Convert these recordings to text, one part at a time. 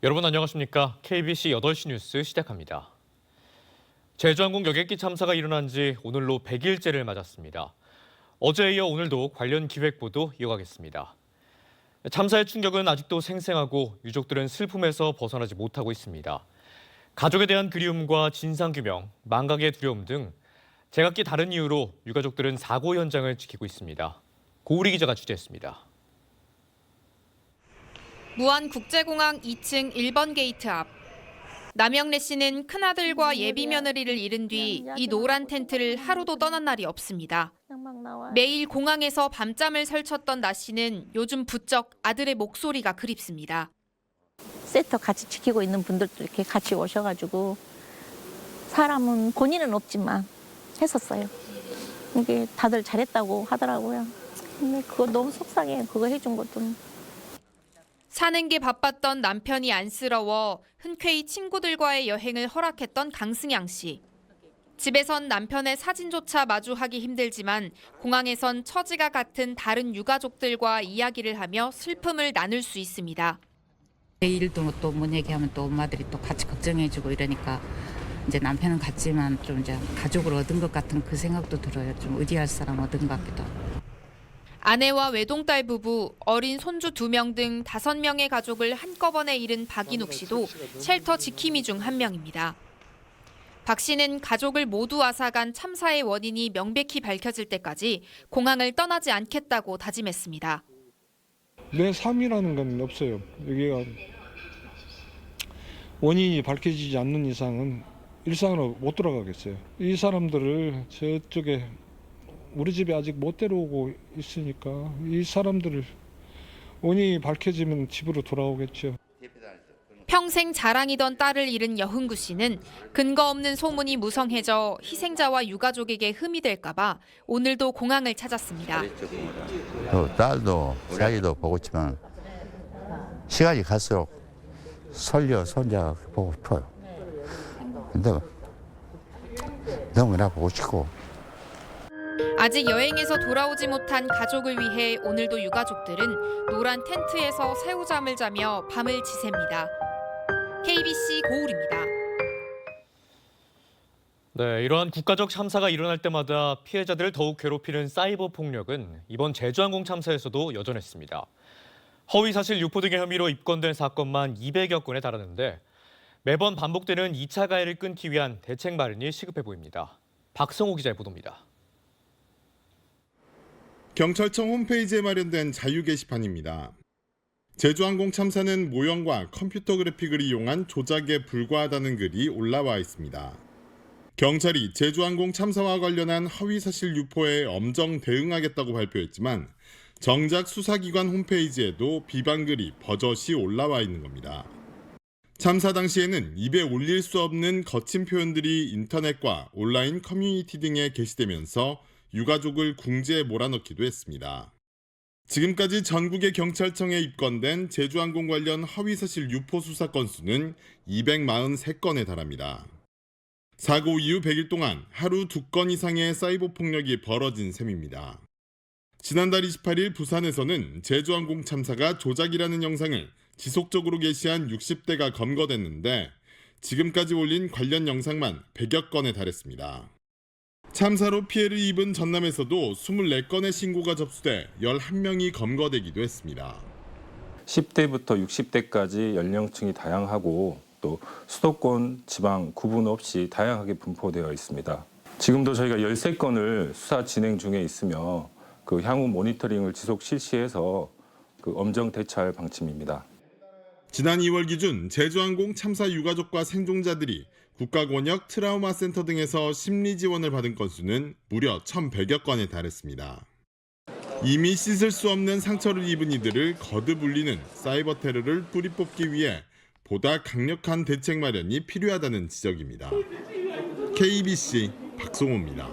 여러분 안녕하십니까? KBC 8시 뉴스 시작합니다. 제주항공 여객기 참사가 일어난 지 오늘로 100일째를 맞았습니다. 어제에 이어 오늘도 관련 기획보도 이어가겠습니다. 참사의 충격은 아직도 생생하고 유족들은 슬픔에서 벗어나지 못하고 있습니다. 가족에 대한 그리움과 진상규명, 망각의 두려움 등 제각기 다른 이유로 유가족들은 사고 현장을 지키고 있습니다. 고우리 기자가 취재했습니다. 무안국제공항 2층 1번 게이트 앞. 남영래 씨는 큰아들과 예비 며느리를 잃은 뒤 이 노란 텐트를 하루도 떠난 날이 없습니다. 매일 공항에서 밤잠을 설쳤던 나 씨는 요즘 부쩍 아들의 목소리가 그립습니다. 세터 같이 지키고 있는 분들도 이렇게 같이 오셔가지고 사람은 본인은 없지만 했었어요. 이게 다들 잘했다고 하더라고요. 근데 그거 너무 속상해요. 그거 해준 것도. 사는 게 바빴던 남편이 안쓰러워 흔쾌히 친구들과의 여행을 허락했던 강승양 씨. 집에선 남편의 사진조차 마주하기 힘들지만 공항에선 처지가 같은 다른 유가족들과 이야기를 하며 슬픔을 나눌 수 있습니다. 내일도 또 뭔 얘기하면 또 엄마들이 또 같이 걱정해주고 이러니까 이제 남편은 갔지만 좀 이제 가족을 얻은 것 같은 그 생각도 들어요. 좀 의지할 사람 얻은 것 같기도 하고. 아내와 외동딸 부부, 어린 손주 2명 등 5명의 가족을 한꺼번에 잃은 박인욱 씨도 쉘터 지킴이 중 한 명입니다. 박 씨는 가족을 모두 앗아간 참사의 원인이 명백히 밝혀질 때까지 공항을 떠나지 않겠다고 다짐했습니다. 내 삶이라는 건 없어요. 여기가 원인이 밝혀지지 않는 이상은 일상으로 못 돌아가겠어요. 이 사람들을 저쪽에 우리 집에 아직 못 데려오고 있으니까 이 사람들을 원인이 밝혀지면 집으로 돌아오겠죠. 평생 자랑이던 딸을 잃은 여흥구 씨는 근거 없는 소문이 무성해져 희생자와 유가족에게 흠이 될까 봐 오늘도 공항을 찾았습니다. 딸도 자기도 보고 싶지만 시간이 갈수록 손녀, 손자 보고 싶어요. 근데 너무나 보고 싶고. 아직 여행에서 돌아오지 못한 가족을 위해 오늘도 유가족들은 노란 텐트에서 새우잠을 자며 밤을 지새입니다. KBC 고울입니다. 네, 이러한 국가적 참사가 일어날 때마다 피해자들을 더욱 괴롭히는 사이버 폭력은 이번 제주항공 참사에서도 여전했습니다. 허위사실 유포 등의 혐의로 입건된 사건만 200여 건에 달하는데 매번 반복되는 2차 가해를 끊기 위한 대책 마련이 시급해 보입니다. 박성호 기자의 보도입니다. 경찰청 홈페이지에 마련된 자유 게시판입니다. 제주항공 참사는 모형과 컴퓨터 그래픽을 이용한 조작에 불과하다는 글이 올라와 있습니다. 경찰이 제주항공 참사와 관련한 허위사실 유포에 엄정 대응하겠다고 발표했지만 정작 수사기관 홈페이지에도 비방글이 버젓이 올라와 있는 겁니다. 참사 당시에는 입에 올릴 수 없는 거친 표현들이 인터넷과 온라인 커뮤니티 등에 게시되면서 유가족을 궁지에 몰아넣기도 했습니다. 지금까지 전국의 경찰청에 입건된 제주항공 관련 허위사실 유포 수사 건수는 243건에 달합니다. 사고 이후 100일 동안 하루 2건 이상의 사이버 폭력이 벌어진 셈입니다. 지난달 28일 부산에서는 제주항공 참사가 조작이라는 영상을 지속적으로 게시한 60대가 검거됐는데 지금까지 올린 관련 영상만 100여 건에 달했습니다. 참사로 피해를 입은 전남에서도 24건의 신고가 접수돼 11명이 검거되기도 했습니다. 10대부터 60대까지 연령층이 다양하고 또 수도권, 지방 구분 없이 다양하게 분포되어 있습니다. 지금도 저희가 13건을 수사 진행 중에 있으며 그 향후 모니터링을 지속 실시해서 그 엄정 대처할 방침입니다. 지난 2월 기준 제주항공 참사 유가족과 생존자들이 국가권역 트라우마 센터 등에서 심리 지원을 받은 건수는 무려 1,100여 건에 달했습니다. 이미 씻을 수 없는 상처를 입은 이들을 거듭 울리는 사이버 테러를 뿌리 뽑기 위해 보다 강력한 대책 마련이 필요하다는 지적입니다. KBC 박송호입니다.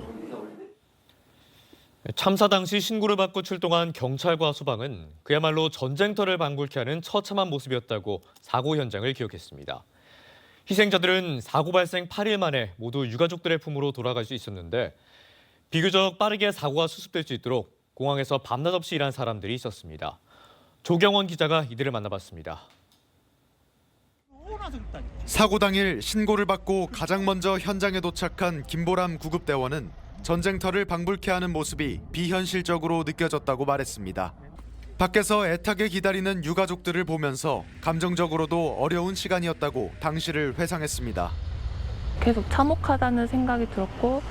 참사 당시 신고를 받고 출동한 경찰과 소방은 그야말로 전쟁터를 방불케 하는 처참한 모습이었다고 사고 현장을 기억했습니다. 희생자들은 사고 발생 8일 만에 모두 유가족들의 품으로 돌아갈 수 있었는데 비교적 빠르게 사고가 수습될 수 있도록 공항에서 밤낮 없이 일한 사람들이 있었습니다. 조경원 기자가 이들을 만나봤습니다. 사고 당일 신고를 받고 가장 먼저 현장에 도착한 김보람 구급대원은 전쟁터를 방불케 하는 모습이 비현실적으로 느껴졌다고 말했습니다. 밖에서 애타게 기다리는 유가족들을 보면서 감정적으로도 어려운 시간이었다고 당시를 회상했습니다. 계속 참혹하다는 생각이 들었고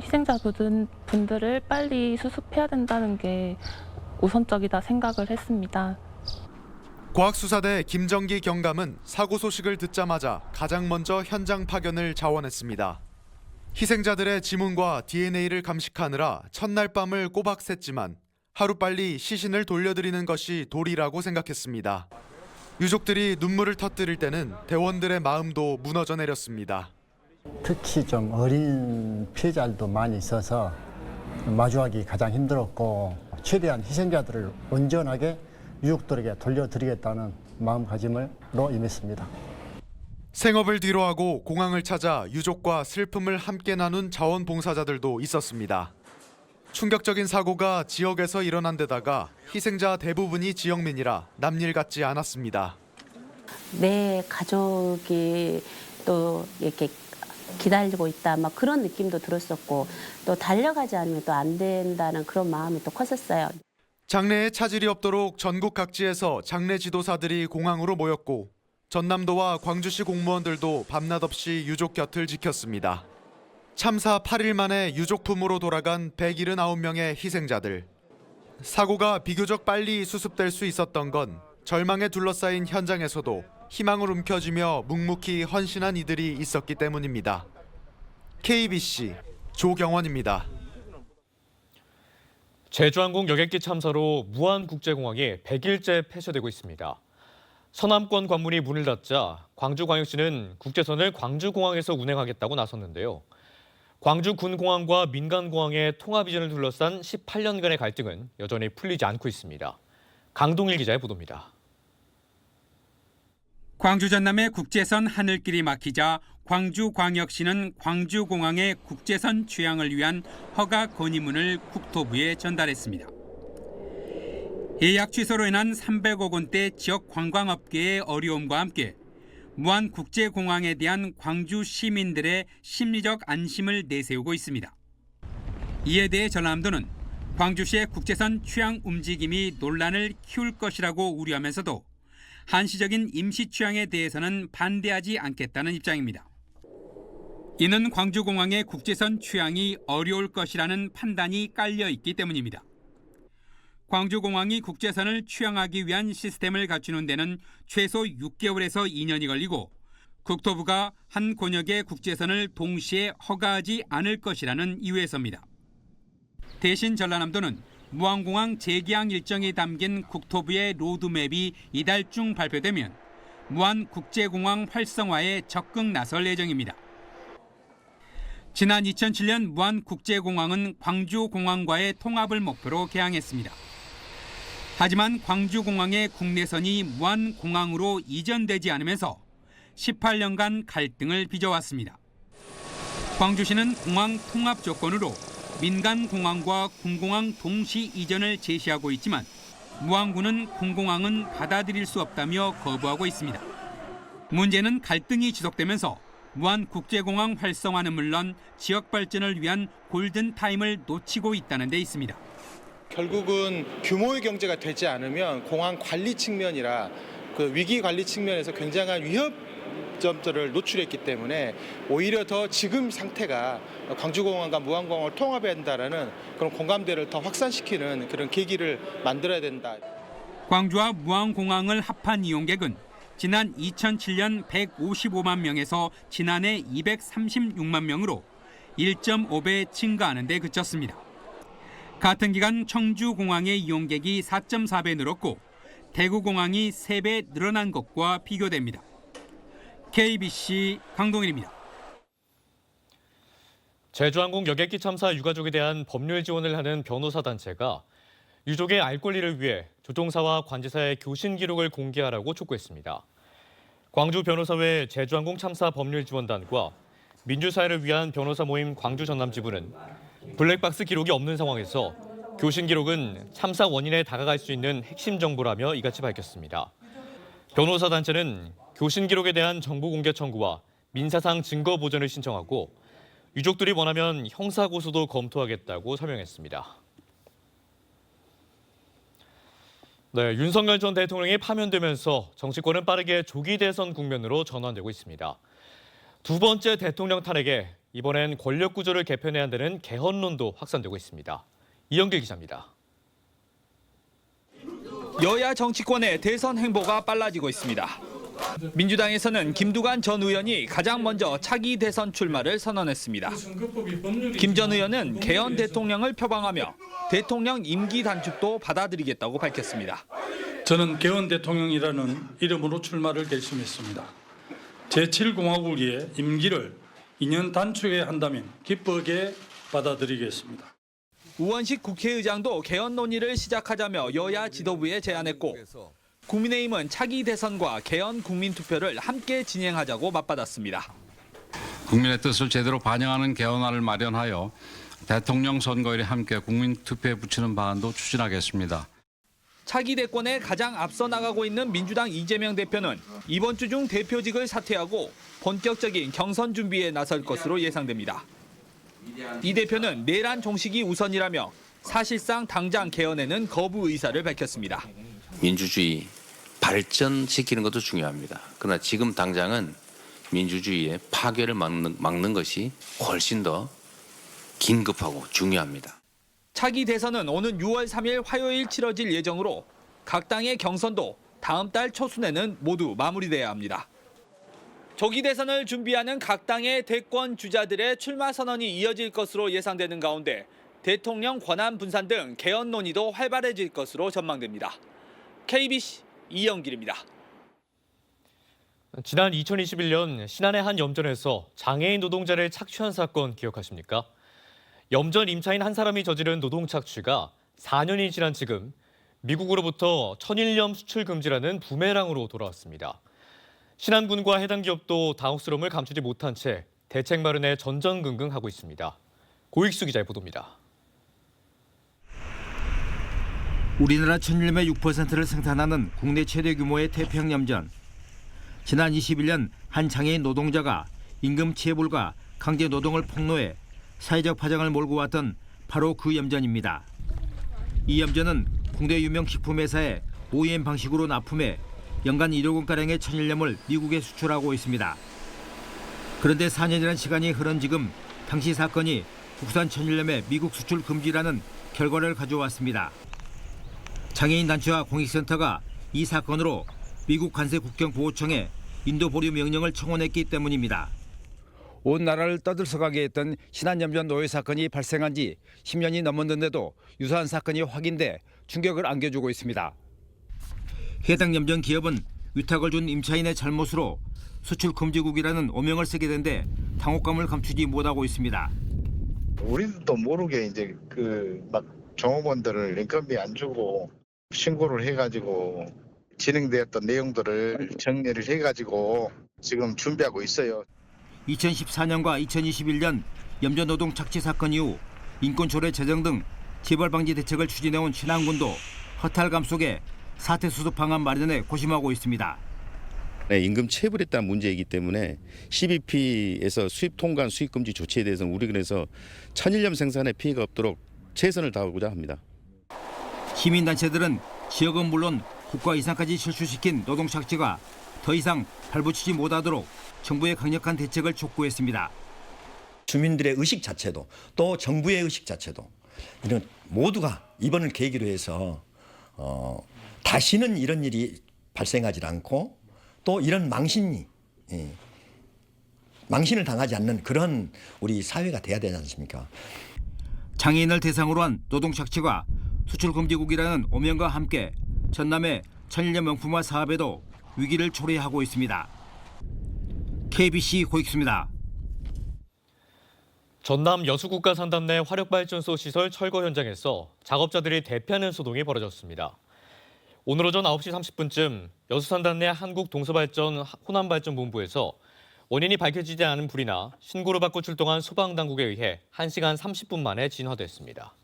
희생자분들을 빨리 수습해야 된다는 게 우선적이다 생각을 했습니다. 과학수사대 김정기 경감은 사고 소식을 듣자마자 가장 먼저 현장 파견을 자원했습니다. 희생자들의 지문과 DNA를 감식하느라 첫날 밤을 꼬박 샜지만 하루빨리 시신을 돌려드리는 것이 도리라고 생각했습니다. 유족들이 눈물을 터뜨릴 때는 대원들의 마음도 무너져 내렸습니다. 특히 좀 어린 피해자들도 많이 있어서 마주하기 가장 힘들었고 최대한 희생자들을 온전하게 유족들에게 돌려드리겠다는 마음가짐으로 임했습니다. 생업을 뒤로하고 공항을 찾아 유족과 슬픔을 함께 나눈 자원봉사자들도 있었습니다. 충격적인 사고가 지역에서 일어난 데다가 희생자 대부분이 지역민이라 남일 같지 않았습니다. 내 가족이 또 이렇게 기다리고 있다 막 그런 느낌도 들었었고 또 달려가지 않으면 또 안 된다는 그런 마음이 또 컸었어요. 장례에 차질이 없도록 전국 각지에서 장례 지도사들이 공항으로 모였고 전남도와 광주시 공무원들도 밤낮 없이 유족 곁을 지켰습니다. 참사 8일 만에 유족 품으로 돌아간 179명의 희생자들. 사고가 비교적 빨리 수습될 수 있었던 건 절망에 둘러싸인 현장에서도 희망을 움켜쥐며 묵묵히 헌신한 이들이 있었기 때문입니다. KBC 조경원입니다. 제주항공 여객기 참사로 무안국제공항이 100일째 폐쇄되고 있습니다. 서남권 관문이 문을 닫자 광주광역시는 국제선을 광주공항에서 운행하겠다고 나섰는데요. 광주군공항과 민간공항의 통합 이전을 둘러싼 18년간의 갈등은 여전히 풀리지 않고 있습니다. 강동일 기자의 보도입니다. 광주 전남의 국제선 하늘길이 막히자 광주광역시는 광주공항의 국제선 취항을 위한 허가 건의문을 국토부에 전달했습니다. 예약 취소로 인한 300억 원대 지역 관광업계의 어려움과 함께 무안국제공항에 대한 광주 시민들의 심리적 안심을 내세우고 있습니다. 이에 대해 전남도는 광주시의 국제선 취항 움직임이 논란을 키울 것이라고 우려하면서도 한시적인 임시 취항에 대해서는 반대하지 않겠다는 입장입니다. 이는 광주공항의 국제선 취항이 어려울 것이라는 판단이 깔려 있기 때문입니다. 광주공항이 국제선을 취항하기 위한 시스템을 갖추는 데는 최소 6개월에서 2년이 걸리고 국토부가 한 권역의 국제선을 동시에 허가하지 않을 것이라는 이유에서입니다. 대신 전라남도는 무안공항 재개항 일정이 담긴 국토부의 로드맵이 이달 중 발표되면 무안국제공항 활성화에 적극 나설 예정입니다. 지난 2007년 무안국제공항은 광주공항과의 통합을 목표로 개항했습니다. 하지만 광주공항의 국내선이 무안공항으로 이전되지 않으면서 18년간 갈등을 빚어왔습니다. 광주시는 공항 통합 조건으로 민간공항과 군공항 동시 이전을 제시하고 있지만 무안군은 군공항은 받아들일 수 없다며 거부하고 있습니다. 문제는 갈등이 지속되면서 무안국제공항 활성화는 물론 지역 발전을 위한 골든타임을 놓치고 있다는 데 있습니다. 결국은 규모의 경제가 되지 않으면 공항 관리 측면이라 그 위기 관리 측면에서 굉장한 위협점들을 노출했기 때문에 오히려 더 지금 상태가 광주공항과 무안공항을 통합해야 된다는 그런 공감대를 더 확산시키는 그런 계기를 만들어야 된다. 광주와 무안공항을 합한 이용객은 지난 2007년 155만 명에서 지난해 236만 명으로 1.5배 증가하는 데 그쳤습니다. 같은 기간 청주공항의 이용객이 4.4배 늘었고 대구공항이 3배 늘어난 것과 비교됩니다. KBC 강동일입니다. 제주항공 여객기 참사 유가족에 대한 법률 지원을 하는 변호사 단체가 유족의 알 권리를 위해 조종사와 관제사의 교신 기록을 공개하라고 촉구했습니다. 광주 변호사회 제주항공 참사 법률 지원단과 민주사회를 위한 변호사 모임 광주 전남지부는 블랙박스 기록이 없는 상황에서 교신 기록은 참사 원인에 다가갈 수 있는 핵심 정보라며 이같이 밝혔습니다. 변호사 단체는 교신 기록에 대한 정보 공개 청구와 민사상 증거 보전을 신청하고 유족들이 원하면 형사 고소도 검토하겠다고 설명했습니다. 네, 윤석열 전 대통령이 파면되면서 정치권은 빠르게 조기 대선 국면으로 전환되고 있습니다. 두 번째 대통령 탄핵에 이번엔 권력 구조를 개편해야 한다는 개헌론도 확산되고 있습니다. 이영길 기자입니다. 여야 정치권의 대선 행보가 빨라지고 있습니다. 민주당에서는 김두관 전 의원이 가장 먼저 차기 대선 출마를 선언했습니다. 김 전 의원은 개헌 대통령을 표방하며 대통령 임기 단축도 받아들이겠다고 밝혔습니다. 저는 개헌 대통령이라는 이름으로 출마를 결심했습니다. 제7공화국을 위해 임기를 2년 단축해야 한다면 기쁘게 받아들이겠습니다. 우원식 국회의장도 개헌 논의를 시작하자며 여야 지도부에 제안했고 국민의힘은 차기 대선과 개헌 국민투표를 함께 진행하자고 맞받았습니다. 국민의 뜻을 제대로 반영하는 개헌안을 마련하여 대통령 선거일에 함께 국민투표에 붙이는 방안도 추진하겠습니다. 차기 대권에 가장 앞서 나가고 있는 민주당 이재명 대표는 이번 주 중 대표직을 사퇴하고 본격적인 경선 준비에 나설 것으로 예상됩니다. 이 대표는 내란 종식이 우선이라며 사실상 당장 개헌에는 거부 의사를 밝혔습니다. 민주주의 발전시키는 것도 중요합니다. 그러나 지금 당장은 민주주의의 파괴를 막는 것이 훨씬 더 긴급하고 중요합니다. 차기 대선은 오는 6월 3일 화요일 치러질 예정으로 각 당의 경선도 다음 달 초순에는 모두 마무리돼야 합니다. 조기 대선을 준비하는 각 당의 대권 주자들의 출마 선언이 이어질 것으로 예상되는 가운데 대통령 권한 분산 등 개헌 논의도 활발해질 것으로 전망됩니다. KBC 이영길입니다. 지난 2021년 신안의 한 염전에서 장애인 노동자를 착취한 사건 기억하십니까? 염전 임차인 한 사람이 저지른 노동 착취가 4년이 지난 지금 미국으로부터 천일염 수출 금지라는 부메랑으로 돌아왔습니다. 신안군과 해당 기업도 당혹스러움을 감추지 못한 채 대책 마련에 전전긍긍하고 있습니다. 고익수 기자의 보도입니다. 우리나라 천일염의 6%를 생산하는 국내 최대 규모의 태평염전. 지난 21년 한 장애인 노동자가 임금 체불과 강제 노동을 폭로해 사회적 파장을 몰고 왔던 바로 그 염전입니다. 이 염전은 국내 유명 식품회사에 OEM 방식으로 납품해 연간 1억 원가량의 천일염을 미국에 수출하고 있습니다. 그런데 4년이라는 시간이 흐른 지금 당시 사건이 국산 천일염의 미국 수출 금지라는 결과를 가져왔습니다. 장애인 단체와 공익센터가 이 사건으로 미국 관세 국경보호청에 인도 보류 명령을 청원했기 때문입니다. 온 나라를 떠들썩하게 했던 신안염전 노예 사건이 발생한 지 10년이 넘었는데도 유사한 사건이 확인돼 충격을 안겨주고 있습니다. 해당 염전 기업은 위탁을 준 임차인의 잘못으로 수출 금지국이라는 오명을 쓰게 된 데 당혹감을 감추지 못하고 있습니다. 우리도 모르게 이제 막 종업원들을 인건비 안 주고 신고를 해가지고 진행되었던 내용들을 정리를 해가지고 지금 준비하고 있어요. 2014년과 2021년 염전 노동 착취 사건 이후 인권조례 제정 등 재발 방지 대책을 추진해온 신안군도 허탈감 속에 사태 수습 방안 마련에 고심하고 있습니다. 임금 체불에 따른 문제이기 때문에 CBP에서 수입 통관 수입 금지 조치에 대해서는 우리 그래서 천일염 생산에 피해가 없도록 최선을 다하고자 합니다. 시민단체들은 지역은 물론 국가 이상까지 실추시킨 노동 착취가 더 이상 발붙이지 못하도록 정부의 강력한 대책을 촉구했습니다. 주민들의 의식 자체도 또 정부의 의식 자체도 이런 모두가 이번을 계기로 해서 다시는 이런 일이 발생하지 않고 또 이런 망신을 당하지 않는 그런 우리 사회가 돼야 되지 않습니까? 장애인을 대상으로 한 노동 착취가 수출금지국이라는 오명과 함께 전남의 천일염 명품화 사업에도 위기를 초래하고 있습니다. KBC 고익수입니다. 전남 여수국가 산단 내 화력발전소 시설 철거 현장에서 작업자들이 대피하는 소동이 벌어졌습니다. 오늘 오전 9시 30분쯤 여수 산단 내 한국동서발전 호남발전본부에서 원인이 밝혀지지 않은 불이나 신고를 받고 출동한 소방당국에 의해 1시간 30분 만에 진화됐습니다.